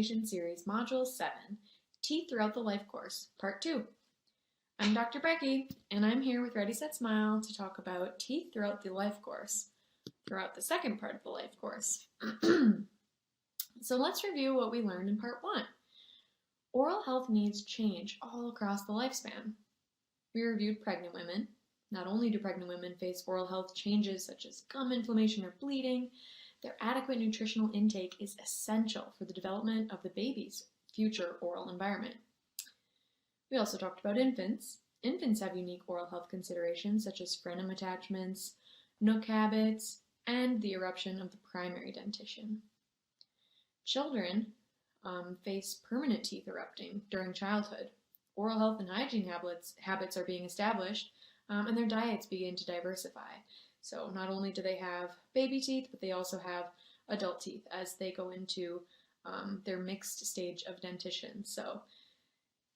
Information Series Module 7, Teeth Throughout the Life Course, Part 2. I'm Dr. Becky, and I'm here with Ready, Set, Smile to talk about teeth throughout the life course, throughout the second part of the life course. So let's review what we learned in Part 1. Oral health needs change all across the lifespan. We reviewed pregnant women. Not only do pregnant women face oral health changes such as gum inflammation or bleeding, their adequate nutritional intake is essential for the development of the baby's future oral environment. We also talked about infants. Infants have unique oral health considerations such as frenum attachments, nook habits, and the eruption of the primary dentition. Children face permanent teeth erupting during childhood. Oral health and hygiene habits are being established, and their diets begin to diversify. So not only do they have baby teeth, but they also have adult teeth as they go into their mixed stage of dentition. So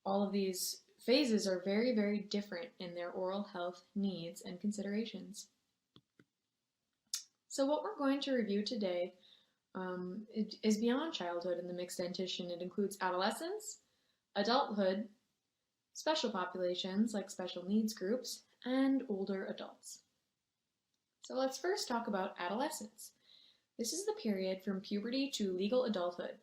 all of these phases are very, very different in their oral health needs and considerations. So what we're going to review today is beyond childhood and the mixed dentition. It includes adolescence, adulthood, special populations like special needs groups, and older adults. So let's first talk about adolescence. This is the period from puberty to legal adulthood.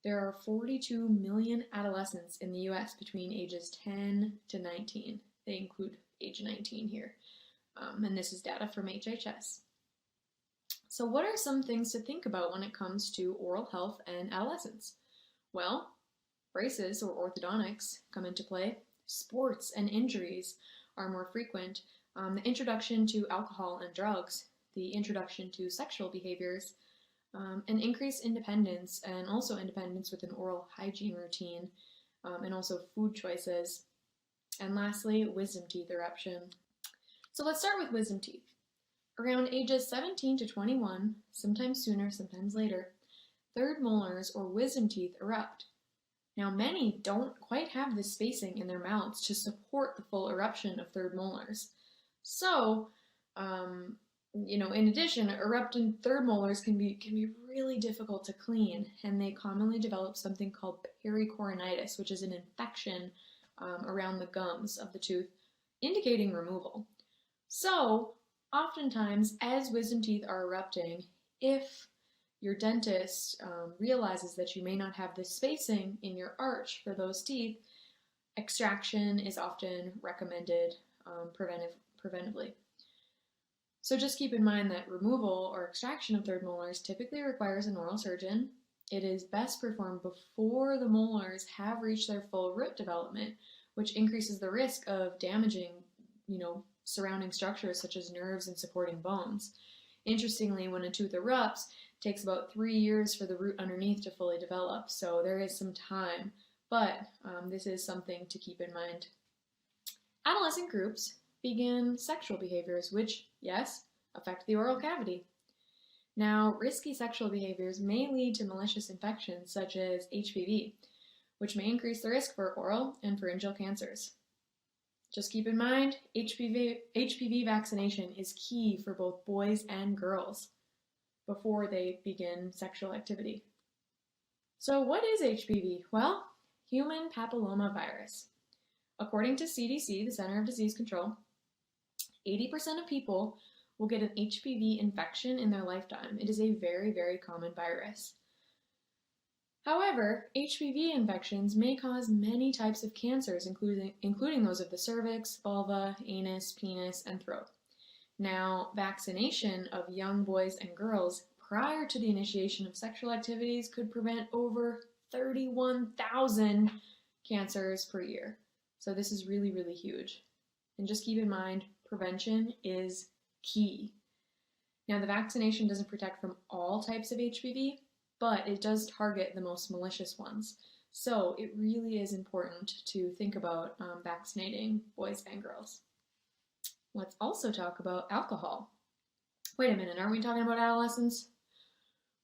There are 42 million adolescents in the US between ages 10 to 19. They include age 19 here. And this is data from HHS. So what are some things to think about when it comes to oral health and adolescence? Well, braces or orthodontics come into play. Sports and injuries are more frequent. The introduction to alcohol and drugs, the introduction to sexual behaviors, and increased independence, and also independence with an oral hygiene routine, and also food choices. And lastly, wisdom teeth eruption. So let's start with wisdom teeth. Around ages 17 to 21, sometimes sooner, sometimes later, third molars or wisdom teeth erupt. Now, many don't quite have the spacing in their mouths to support the full eruption of third molars. So, in addition, erupting third molars can be really difficult to clean, and they commonly develop something called pericoronitis, which is an infection around the gums of the tooth, indicating removal. So, oftentimes, as wisdom teeth are erupting, if your dentist realizes that you may not have the spacing in your arch for those teeth, extraction is often recommended preventively. So just keep in mind that removal or extraction of third molars typically requires an oral surgeon. It is best performed before the molars have reached their full root development, which increases the risk of damaging, surrounding structures such as nerves and supporting bones. Interestingly, when a tooth erupts, it takes about 3 years for the root underneath to fully develop, so there is some time, but this is something to keep in mind. Adolescent groups begin sexual behaviors which, yes, affect the oral cavity. Now, risky sexual behaviors may lead to malicious infections such as HPV, which may increase the risk for oral and pharyngeal cancers. Just keep in mind, HPV vaccination is key for both boys and girls before they begin sexual activity. So what is HPV? Well, human papillomavirus. According to CDC, the Center of Disease Control, 80% of people will get an HPV infection in their lifetime. It is a very, very common virus. However, HPV infections may cause many types of cancers, including those of the cervix, vulva, anus, penis, and throat. Now, vaccination of young boys and girls prior to the initiation of sexual activities could prevent over 31,000 cancers per year. So this is really, really huge. And just keep in mind, prevention is key. Now, the vaccination doesn't protect from all types of HPV, but it does target the most malicious ones. So it really is important to think about vaccinating boys and girls. Let's also talk about alcohol. Wait a minute, aren't we talking about adolescents?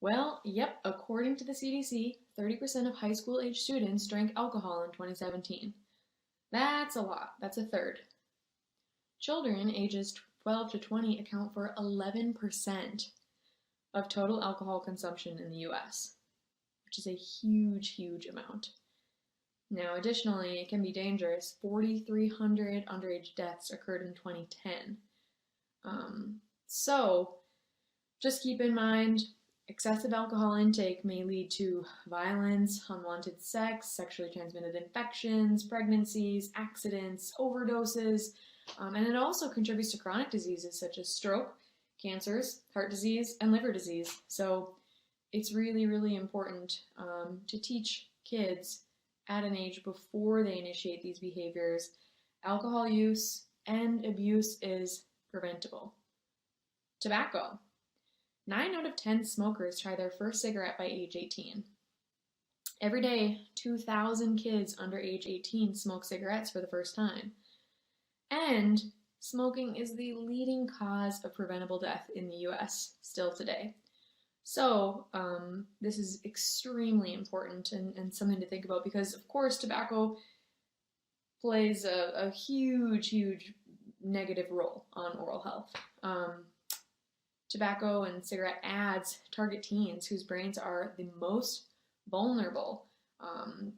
Well, yep, according to the CDC, 30% of high school age students drank alcohol in 2017. That's a lot, that's a third. Children ages 12 to 20 account for 11% of total alcohol consumption in the US. which is a huge, huge amount. Now, additionally, it can be dangerous. 4,300 underage deaths occurred in 2010. So, just keep in mind, excessive alcohol intake may lead to violence, unwanted sex, sexually transmitted infections, pregnancies, accidents, overdoses, and it also contributes to chronic diseases such as stroke, cancers, heart disease, and liver disease. So it's really, really important to teach kids at an age before they initiate these behaviors. Alcohol use and abuse is preventable. Tobacco. 9 out of 10 smokers try their first cigarette by age 18. Every day, 2,000 kids under age 18 smoke cigarettes for the first time. And smoking is the leading cause of preventable death in the US still today. So this is extremely important and something to think about because, of course, tobacco plays a huge, huge negative role on oral health. Tobacco and cigarette ads target teens whose brains are the most vulnerable.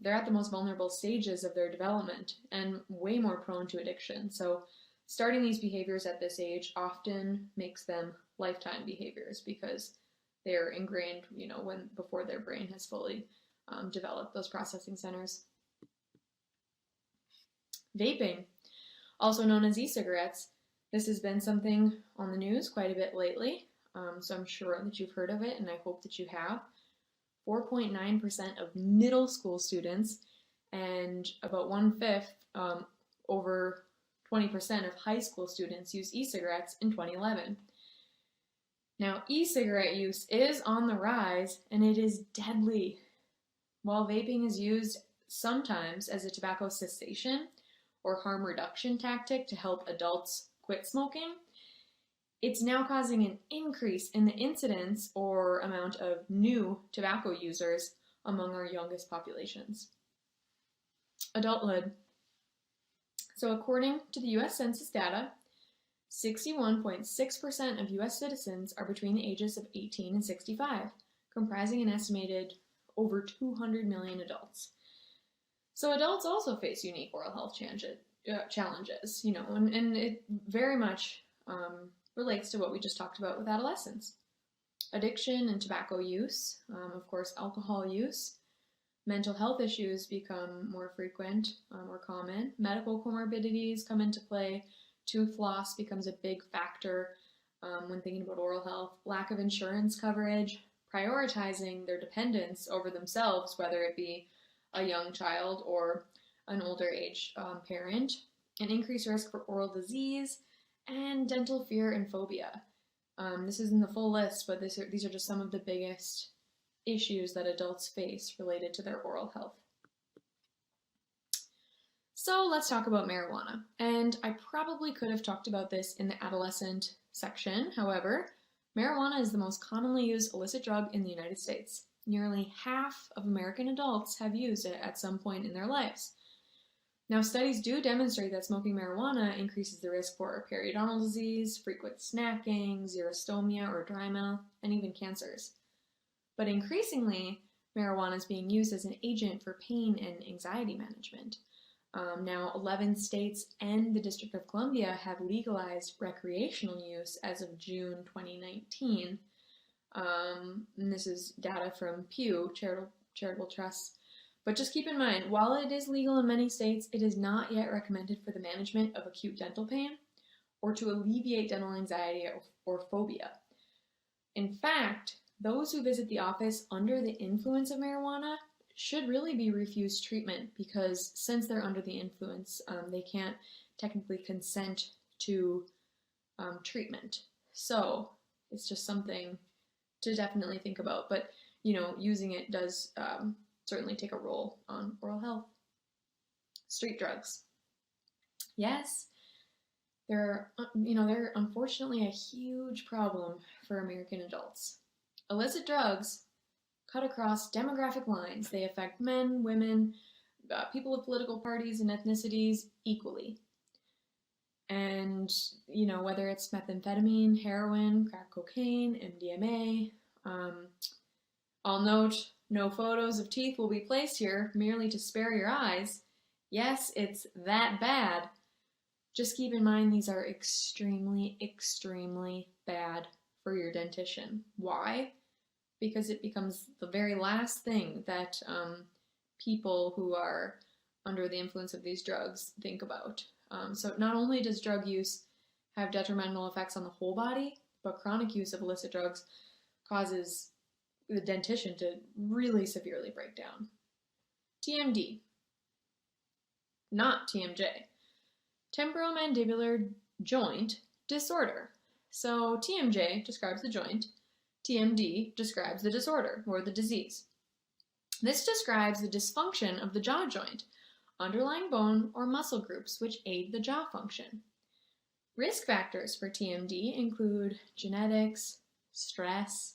They're at the most vulnerable stages of their development and way more prone to addiction. So starting these behaviors at this age often makes them lifetime behaviors because they're ingrained, before their brain has fully developed those processing centers. Vaping, also known as e-cigarettes. This has been something on the news quite a bit lately, so I'm sure that you've heard of it, and I hope that you have. 4.9% of middle school students and about 1/5, over 20% of high school students use e-cigarettes in 2011. Now, e-cigarette use is on the rise, and it is deadly. While vaping is used sometimes as a tobacco cessation or harm reduction tactic to help adults quit smoking, it's now causing an increase in the incidence or amount of new tobacco users among our youngest populations. Adulthood. So according to the US Census data, 61.6% of US citizens are between the ages of 18 and 65, comprising an estimated over 200 million adults. So adults also face unique oral health challenges, and it very much relates to what we just talked about with adolescents. Addiction and tobacco use, of course, alcohol use, mental health issues become more frequent, more common. Medical comorbidities come into play. Tooth loss becomes a big factor when thinking about oral health. Lack of insurance coverage, prioritizing their dependents over themselves, whether it be a young child or an older age parent, an increased risk for oral disease, and dental fear and phobia. This isn't the full list, but these are just some of the biggest issues that adults face related to their oral health. So let's talk about marijuana. And I probably could have talked about this in the adolescent section. However, marijuana is the most commonly used illicit drug in the United States. Nearly half of American adults have used it at some point in their lives. Now, studies do demonstrate that smoking marijuana increases the risk for periodontal disease, frequent snacking, xerostomia or dry mouth, and even cancers. But increasingly, marijuana is being used as an agent for pain and anxiety management. Now, 11 states and the District of Columbia have legalized recreational use as of June 2019. And this is data from Pew Charitable Trusts. But just keep in mind, while it is legal in many states, it is not yet recommended for the management of acute dental pain or to alleviate dental anxiety or phobia. In fact, those who visit the office under the influence of marijuana should really be refused treatment because since they're under the influence, they can't technically consent to treatment. So it's just something to definitely think about. But, using it does certainly take a role on oral health. Street drugs. Yes, they're unfortunately a huge problem for American adults. Illicit drugs cut across demographic lines. They affect men, women, people of political parties and ethnicities equally. And, whether it's methamphetamine, heroin, crack cocaine, MDMA, I'll note no photos of teeth will be placed here merely to spare your eyes. Yes, it's that bad. Just keep in mind these are extremely, extremely bad for your dentition. Why? Because it becomes the very last thing that people who are under the influence of these drugs think about. So not only does drug use have detrimental effects on the whole body, but chronic use of illicit drugs causes the dentition to really severely break down. TMD, not TMJ. Temporomandibular joint disorder. So TMJ describes the joint, TMD describes the disorder or the disease. This describes the dysfunction of the jaw joint, underlying bone or muscle groups which aid the jaw function. Risk factors for TMD include genetics, stress,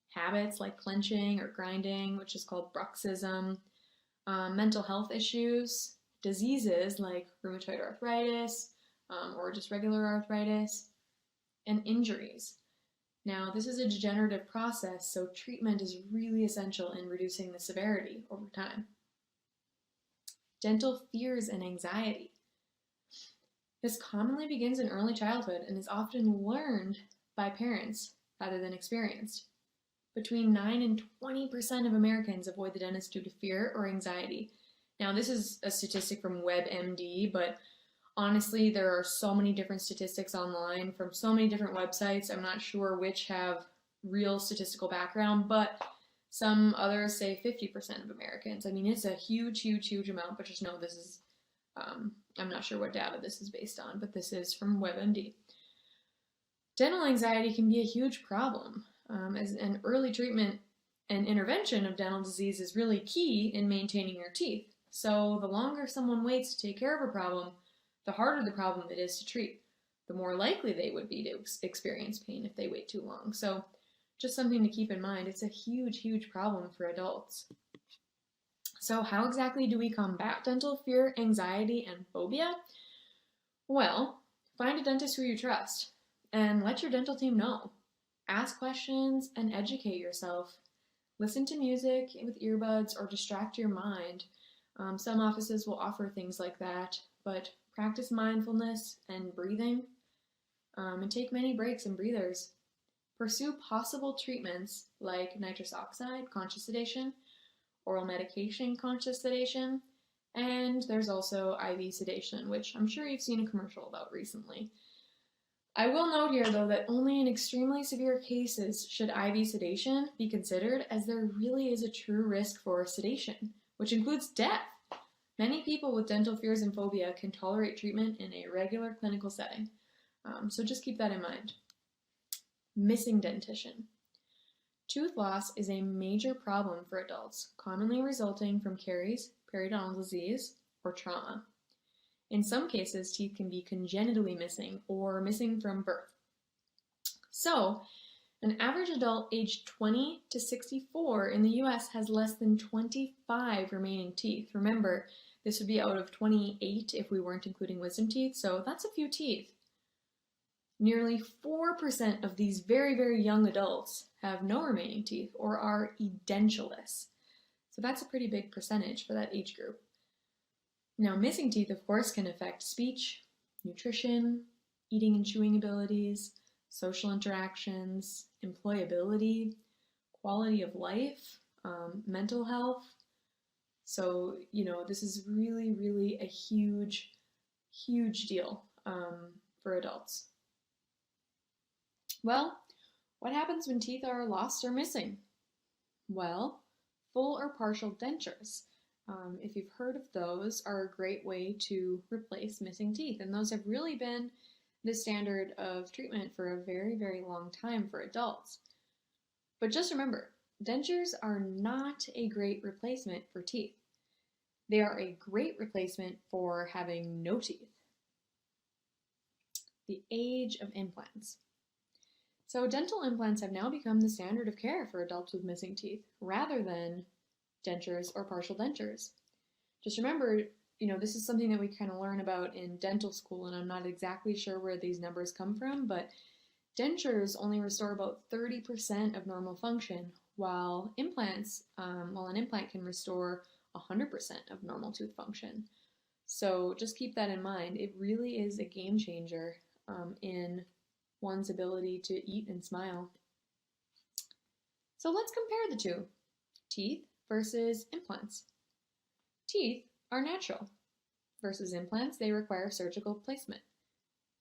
habits like clenching or grinding, which is called bruxism, mental health issues, diseases like rheumatoid arthritis or just regular arthritis, and injuries. Now, this is a degenerative process, so treatment is really essential in reducing the severity over time. Dental fears and anxiety. This commonly begins in early childhood and is often learned by parents rather than experienced. Between 9 and 20% of Americans avoid the dentist due to fear or anxiety. Now, this is a statistic from WebMD, but honestly, there are so many different statistics online from so many different websites. I'm not sure which have real statistical background, but some others say 50% of Americans. I mean, it's a huge, huge, huge amount, but just know this is, I'm not sure what data this is based on, but this is from WebMD. Dental anxiety can be a huge problem, as an early treatment and intervention of dental disease is really key in maintaining your teeth. So the longer someone waits to take care of a problem, the harder the problem it is to treat. The more likely they would be to experience pain if they wait too long. So just something to keep in mind. It's a huge, huge problem for adults. So how exactly do we combat dental fear, anxiety, and phobia? Well, find a dentist who you trust and let your dental team know. Ask questions and educate yourself. Listen to music with earbuds or distract your mind. Some offices will offer things like that, but practice mindfulness and breathing, and take many breaks and breathers. Pursue possible treatments like nitrous oxide, conscious sedation, oral medication, conscious sedation, and there's also IV sedation, which I'm sure you've seen a commercial about recently. I will note here, though, that only in extremely severe cases should IV sedation be considered, as there really is a true risk for sedation, which includes death. Many people with dental fears and phobia can tolerate treatment in a regular clinical setting, so just keep that in mind. Missing dentition. Tooth loss is a major problem for adults, commonly resulting from caries, periodontal disease, or trauma. In some cases, teeth can be congenitally missing or missing from birth. So, an average adult aged 20 to 64 in the US has less than 25 remaining teeth. Remember, this would be out of 28 if we weren't including wisdom teeth, so that's a few teeth. Nearly 4% of these very, very young adults have no remaining teeth or are edentulous. So that's a pretty big percentage for that age group. Now, missing teeth, of course, can affect speech, nutrition, eating and chewing abilities, social interactions, employability, quality of life, mental health. So, this is really, really a huge, huge deal for adults. Well, what happens when teeth are lost or missing? Well, full or partial dentures, if you've heard of those, are a great way to replace missing teeth. And those have really been the standard of treatment for a very, very long time for adults. But just remember, dentures are not a great replacement for teeth. They are a great replacement for having no teeth. The age of implants. So dental implants have now become the standard of care for adults with missing teeth, rather than dentures or partial dentures. Just remember, this is something that we kind of learn about in dental school, and I'm not exactly sure where these numbers come from, but dentures only restore about 30% of normal function, while an implant can restore 100% of normal tooth function. So just keep that in mind. It really is a game changer in one's ability to eat and smile. So let's compare the two, teeth versus implants. Teeth are natural versus implants, they require surgical placement.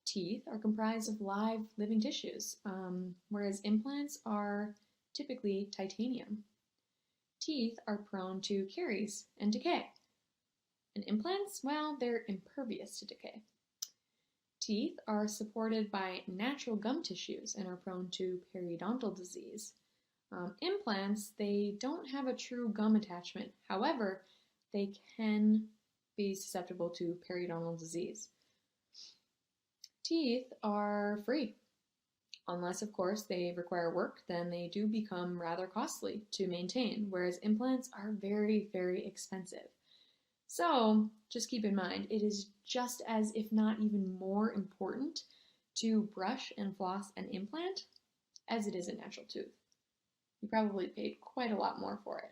Teeth are comprised of live, living tissues, whereas implants are typically titanium. Teeth are prone to caries and decay. And implants, well, they're impervious to decay. Teeth are supported by natural gum tissues and are prone to periodontal disease. Implants, they don't have a true gum attachment. However, they can be susceptible to periodontal disease. Teeth are free. Unless, of course, they require work, then they do become rather costly to maintain, whereas implants are very, very expensive. So just keep in mind, it is just as, if not even more important, to brush and floss an implant as it is a natural tooth. You probably paid quite a lot more for it.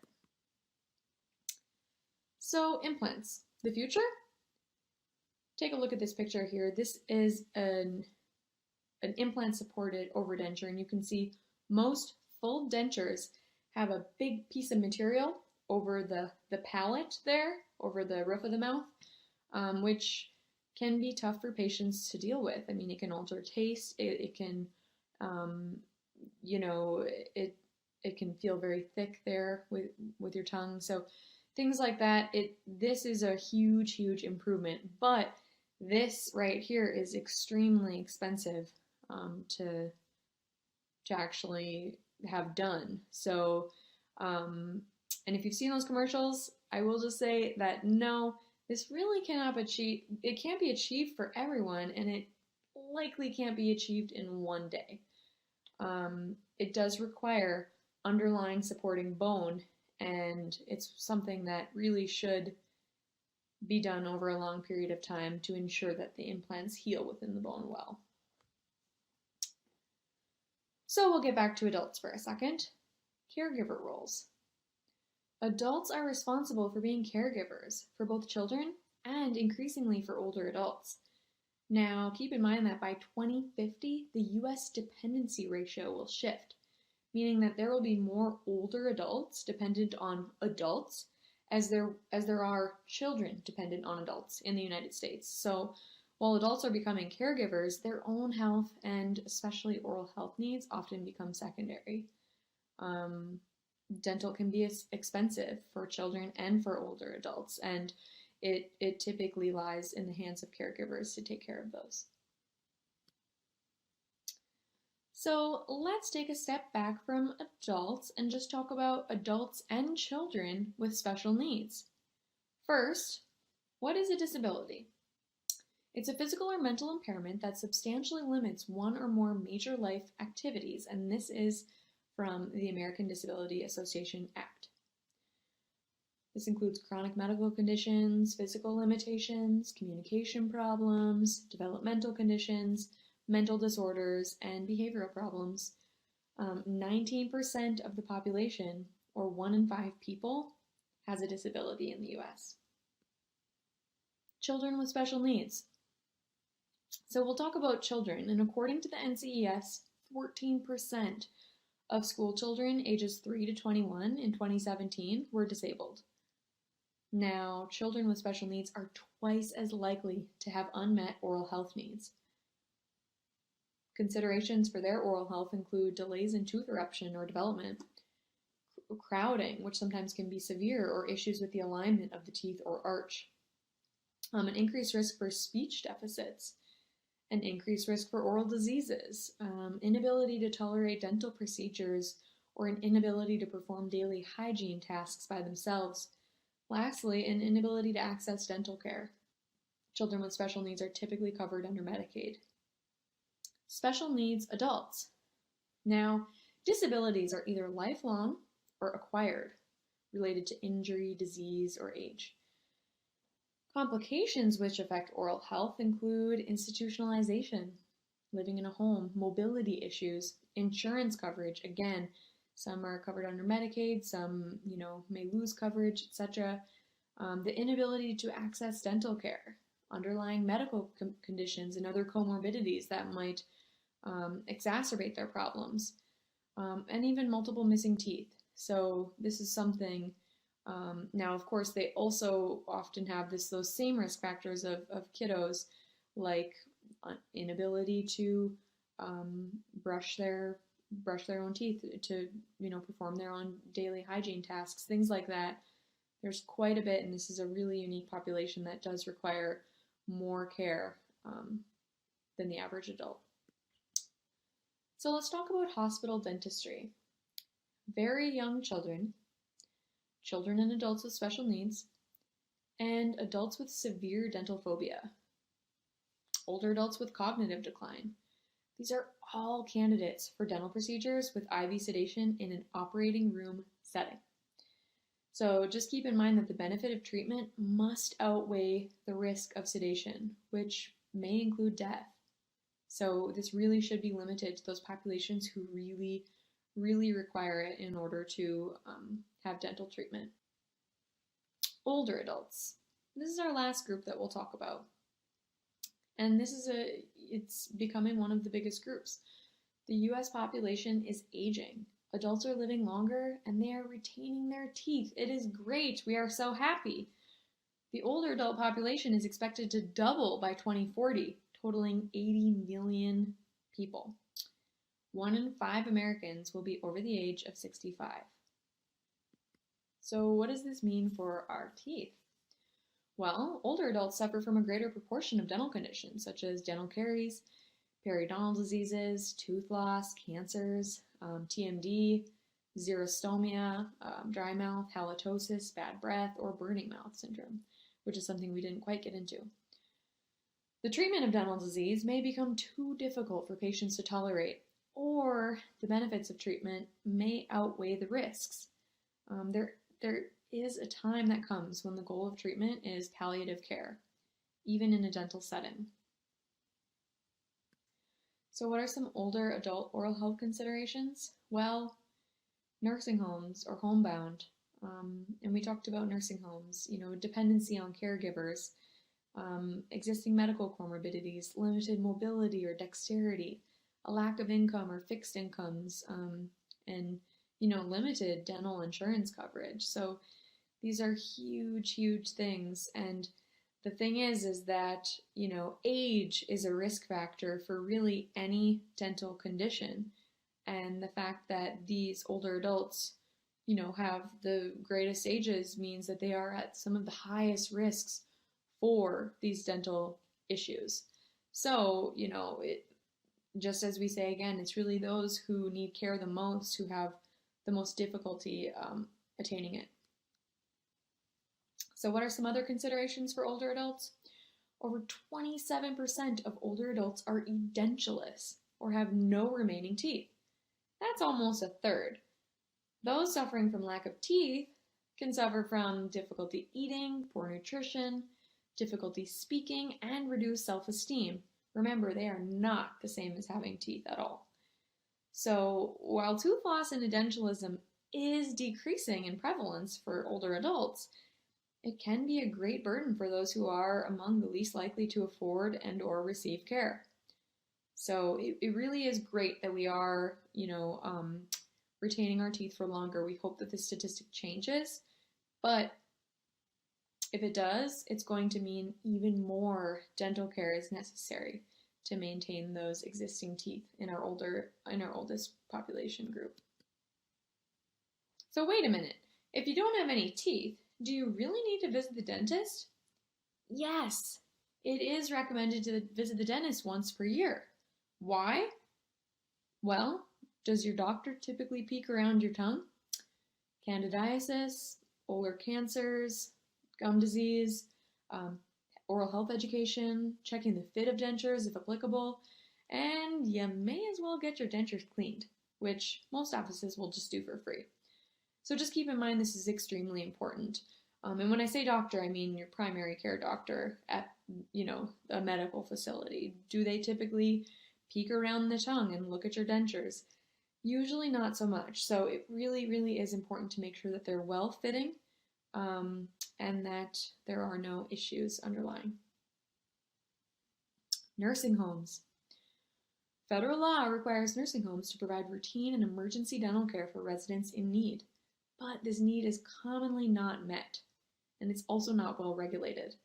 So implants, the future? Take a look at this picture here. This is an implant-supported overdenture, and you can see most full dentures have a big piece of material over the palate there, over the roof of the mouth, which can be tough for patients to deal with. I mean, it can alter taste. It can, it can feel very thick there with your tongue. So things like that. This is a huge, huge improvement. But this right here is extremely expensive to actually have done. So, and if you've seen those commercials, I will just say that no, this really cannot achieve. It can't be achieved for everyone, and it likely can't be achieved in one day. It does require underlying supporting bone, and it's something that really should be done over a long period of time to ensure that the implants heal within the bone well. So we'll get back to adults for a second. Caregiver roles. Adults are responsible for being caregivers for both children and increasingly for older adults. Now, keep in mind that by 2050, the US dependency ratio will shift, meaning that there will be more older adults dependent on adults as there are children dependent on adults in the United States. So while adults are becoming caregivers, their own health and especially oral health needs often become secondary. Dental can be expensive for children and for older adults, and it typically lies in the hands of caregivers to take care of those. So let's take a step back from adults and just talk about adults and children with special needs. First, what is a disability? It's a physical or mental impairment that substantially limits one or more major life activities, and this is from the American Disability Association Act. This includes chronic medical conditions, physical limitations, communication problems, developmental conditions, mental disorders, and behavioral problems. 19% of the population, or 1 in 5 people, has a disability in the US. Children with special needs. So we'll talk about children, and according to the NCES, 14% of school children ages 3 to 21 in 2017 were disabled. Now, children with special needs are twice as likely to have unmet oral health needs. Considerations for their oral health include delays in tooth eruption or development, crowding, which sometimes can be severe, or issues with the alignment of the teeth or arch, an increased risk for speech deficits, an increased risk for oral diseases, inability to tolerate dental procedures, or an inability to perform daily hygiene tasks by themselves. Lastly, an inability to access dental care. Children with special needs are typically covered under Medicaid. Special needs adults. Now, disabilities are either lifelong or acquired, related to injury, disease, or age. Complications which affect oral health include institutionalization, living in a home, mobility issues, insurance coverage, again, Some are covered under Medicaid, some, may lose coverage, etc. The inability to access dental care, underlying medical conditions and other comorbidities that might exacerbate their problems, and even multiple missing teeth. So this is something. Now, of course, they also often have those same risk factors of kiddos, like inability to brush their own teeth, to perform their own daily hygiene tasks, things like that. There's quite a bit, and this is a really unique population that does require more care than the average adult. So let's talk about hospital dentistry. Very young children, children and adults with special needs, and adults with severe dental phobia, older adults with cognitive decline. These are all candidates for dental procedures with IV sedation in an operating room setting. So just keep in mind that the benefit of treatment must outweigh the risk of sedation, which may include death. So this really should be limited to those populations who really, really require it in order to have dental treatment. Older adults. This is our last group that we'll talk about. And it's becoming one of the biggest groups. The US population is aging. Adults are living longer and they are retaining their teeth. It is great. We are so happy. The older adult population is expected to double by 2040, totaling 80 million people. 1 in 5 Americans will be over the age of 65. So what does this mean for our teeth? Well, older adults suffer from a greater proportion of dental conditions, such as dental caries, periodontal diseases, tooth loss, cancers, TMD, xerostomia, dry mouth, halitosis, bad breath, or burning mouth syndrome, which is something we didn't quite get into. The treatment of dental disease may become too difficult for patients to tolerate, or the benefits of treatment may outweigh the risks. There is a time that comes when the goal of treatment is palliative care, even in a dental setting. So what are some older adult oral health considerations? Well, nursing homes or homebound, and we talked about nursing homes, dependency on caregivers, existing medical comorbidities, limited mobility or dexterity, a lack of income or fixed incomes, and limited dental insurance coverage. So these are huge, huge things. And the thing is that, age is a risk factor for really any dental condition. And the fact that these older adults, have the greatest ages means that they are at some of the highest risks for these dental issues. So, just as we say again, it's really those who need care the most who have the most difficulty attaining it. So what are some other considerations for older adults? Over 27% of older adults are edentulous or have no remaining teeth. That's almost a third. Those suffering from lack of teeth can suffer from difficulty eating, poor nutrition, difficulty speaking, and reduced self-esteem. Remember, they are not the same as having teeth at all. So while tooth loss and edentulism is decreasing in prevalence for older adults, it can be a great burden for those who are among the least likely to afford and or receive care. So it really is great that we are, retaining our teeth for longer. We hope that this statistic changes, but if it does, it's going to mean even more dental care is necessary to maintain those existing teeth in our oldest population group. So wait a minute, if you don't have any teeth, do you really need to visit the dentist? Yes, it is recommended to visit the dentist once per year. Why? Well, does your doctor typically peek around your tongue? Candidiasis, oral cancers, gum disease, oral health education, checking the fit of dentures if applicable, and you may as well get your dentures cleaned, which most offices will just do for free. So just keep in mind this is extremely important. And when I say doctor, I mean your primary care doctor at, a medical facility. Do they typically peek around the tongue and look at your dentures? Usually not so much. So it really, really is important to make sure that they're well fitting and that there are no issues underlying. Nursing homes. Federal law requires nursing homes to provide routine and emergency dental care for residents in need, but this need is commonly not met, and it's also not well regulated.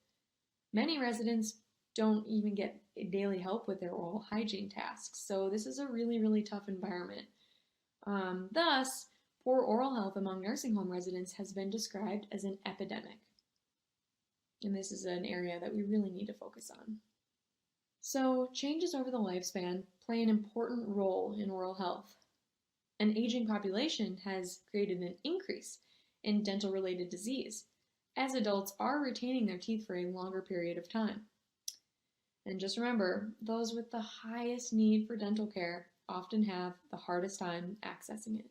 Many residents don't even get daily help with their oral hygiene tasks, so this is a really, really tough environment. Thus, poor oral health among nursing home residents has been described as an epidemic. And this is an area that we really need to focus on. So, changes over the lifespan play an important role in oral health. An aging population has created an increase in dental-related disease, as adults are retaining their teeth for a longer period of time. And just remember, those with the highest need for dental care often have the hardest time accessing it.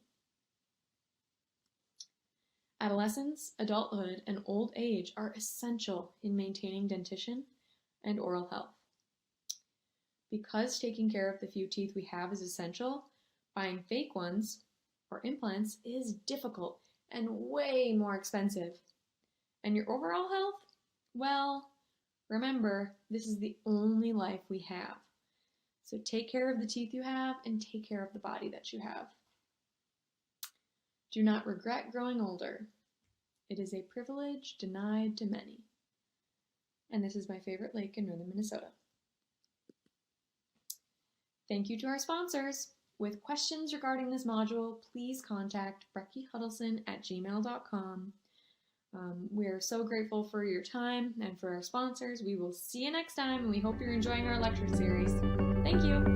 Adolescence, adulthood, and old age are essential in maintaining dentition and oral health. Because taking care of the few teeth we have is essential, buying fake ones or implants is difficult and way more expensive. And your overall health? Well, remember, this is the only life we have. So take care of the teeth you have and take care of the body that you have. Do not regret growing older. It is a privilege denied to many. And this is my favorite lake in northern Minnesota. Thank you to our sponsors. With questions regarding this module, please contact breckyhuddleston@gmail.com. We're so grateful for your time and for our sponsors. We will see you next time, and we hope you're enjoying our lecture series. Thank you.